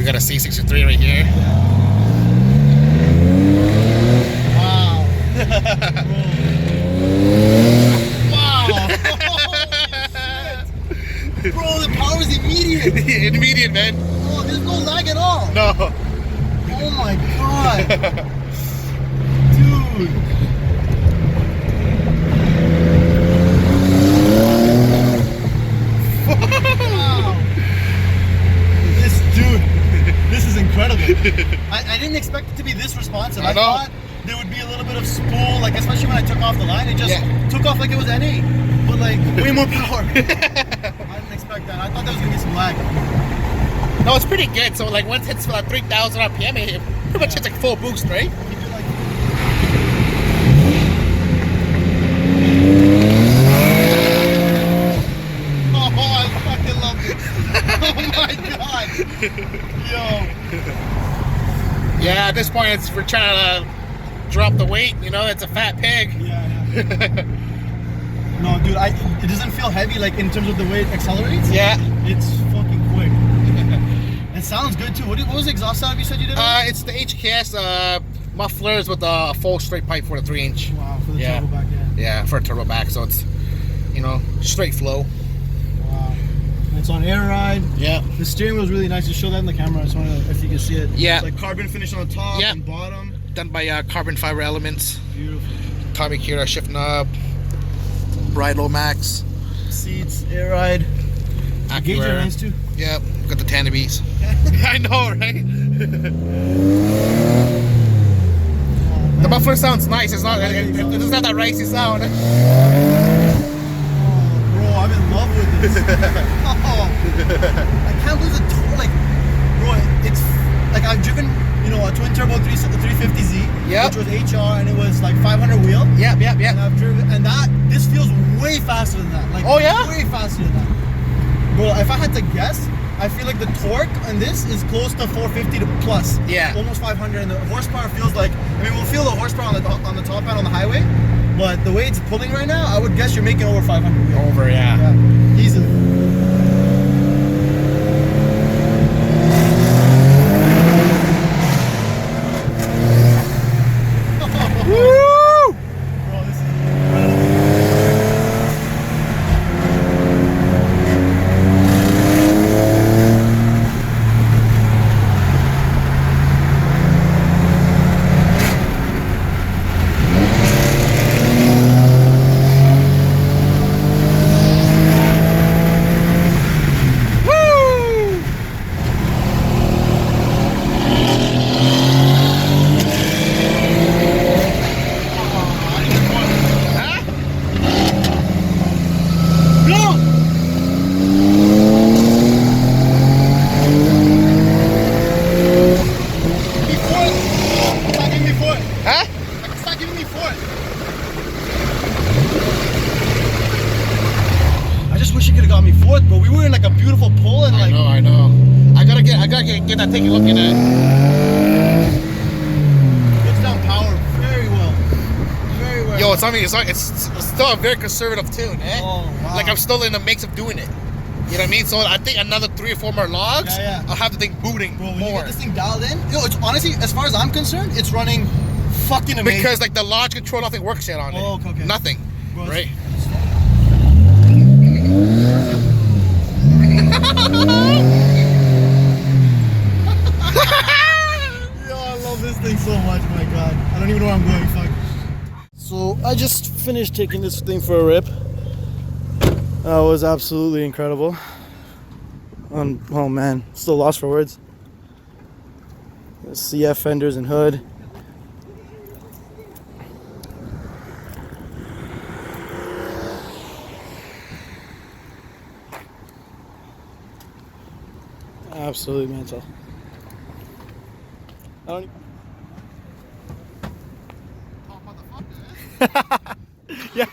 We got a C63 right here. Wow. Wow. Bro, the power is immediate. Immediate, man. Oh, there's no lag at all. No. Oh my god. Dude. Wow. This is incredible. I didn't expect it to be this responsive. I thought there would be a little bit of spool, like especially when I took off the line, it just took off like it was NA, but like way more power. I didn't expect that. I thought there was gonna be some lag. No, it's pretty good. So like once it hits 3,000 RPM, it pretty much hits like full boost, right? Oh my god! Yo! Yeah, at this point we're trying to drop the weight, you know, it's a fat pig. Yeah. No, dude, it doesn't feel heavy like in terms of the way it accelerates. Yeah. It's fucking quick. It sounds good too. What was the exhaust setup you said you did? It's the HKS mufflers with a full straight pipe for the 3-inch. Wow, for the turbo back, Yeah, for a turbo back, so it's, you know, straight flow. It's on air ride. Yeah. The steering wheel is really nice. Just show that in the camera. I just want to, if you can see it. Yeah. It's like carbon finish on the top and bottom. Done by carbon fiber elements. Beautiful. Tommy Kira shift knob. Bridle max. Seats, air ride. Gauge are nice too. Yep. Got the Tanabees. I know, right? The muffler sounds nice. It's not. It doesn't have that ricey sound. I'm in love with this. I can't lose a tour. Like, bro, it's like I've driven, you know, a twin turbo 350Z, which was HR, and it was like 500 wheel. Yep. And I've driven, and this feels way faster than that. Like, way faster than that. Bro, if I had to guess, I feel like the torque on this is close to 450 to plus. Yeah. Almost 500, and the horsepower feels like, I mean, we'll feel the horsepower on the top end on the highway. But the way it's pulling right now, I would guess you're making over 500 wheel. Over, yeah. Easily. Woo! Bro, this is incredible. But we were in like a beautiful pull and like I know. I gotta get that thing looking at. Puts down power very well. Very well. Yo, it's still a very conservative tune, eh? Oh, wow. Like I'm still in the mix of doing it. You know what I mean? So I think another 3 or 4 more logs, I'll have the thing booting Bro, when more. you get this thing dialed in, it's honestly, as far as I'm concerned, it's running fucking amazing. Because like the launch control, nothing works yet on it. Oh, okay. Nothing. Bro, right? Yo, I love this thing so much, my god. I don't even know where I'm going, fuck. So I just finished taking this thing for a rip. That was absolutely incredible. Oh man, still lost for words. The CF fenders and hood. Absolutely mental. I don't Oh, motherfucker. yeah.